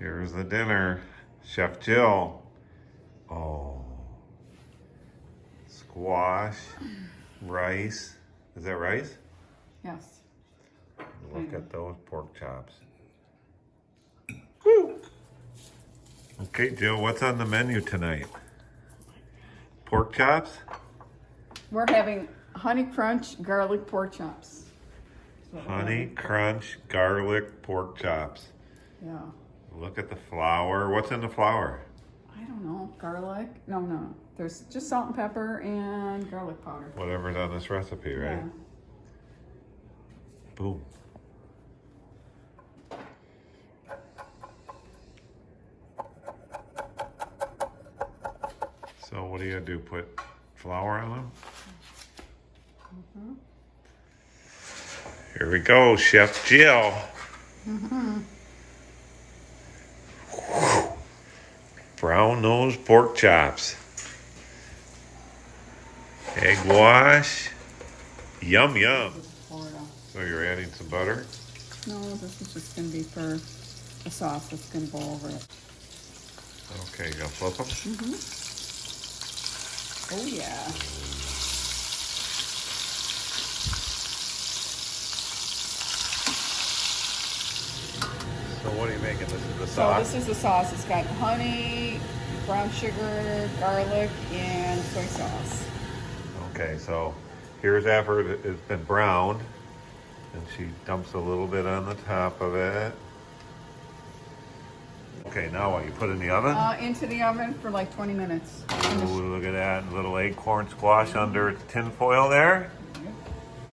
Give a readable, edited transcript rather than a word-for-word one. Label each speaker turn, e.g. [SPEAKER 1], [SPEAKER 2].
[SPEAKER 1] Here's the dinner. Chef Jill. Oh. Squash, rice. Is that rice?
[SPEAKER 2] Yes.
[SPEAKER 1] Look at those pork chops. Woo. Okay, Jill, what's on the menu tonight? Pork chops?
[SPEAKER 2] We're having honey crunch garlic pork chops.
[SPEAKER 1] Honey crunch garlic pork chops.
[SPEAKER 2] Yeah.
[SPEAKER 1] Look at the flour. What's in the flour?
[SPEAKER 2] I don't know. Garlic? No. There's just salt and pepper and garlic powder.
[SPEAKER 1] Whatever's on this recipe, right?
[SPEAKER 2] Yeah.
[SPEAKER 1] Boom. So what do? Put flour on them?
[SPEAKER 2] Mm-hmm.
[SPEAKER 1] Here we go, Chef Jill.
[SPEAKER 2] Mm-hmm.
[SPEAKER 1] Brown nose pork chops. Egg wash. Yum, yum. So you're adding some butter?
[SPEAKER 2] No, this is just going to be for the sauce that's going to go over it.
[SPEAKER 1] Okay, you gonna flip them?
[SPEAKER 2] Mm-hmm. Oh, yeah.
[SPEAKER 1] So what are you making? This is the
[SPEAKER 2] So
[SPEAKER 1] sauce?
[SPEAKER 2] this is the sauce. It's got honey, brown sugar, garlic, and soy sauce.
[SPEAKER 1] Okay, so here's after it's been browned, and she dumps a little bit on the top of it. Okay, now what? You put it in the oven?
[SPEAKER 2] Into the oven for like 20 minutes.
[SPEAKER 1] Ooh, look at that little acorn squash under tin foil there.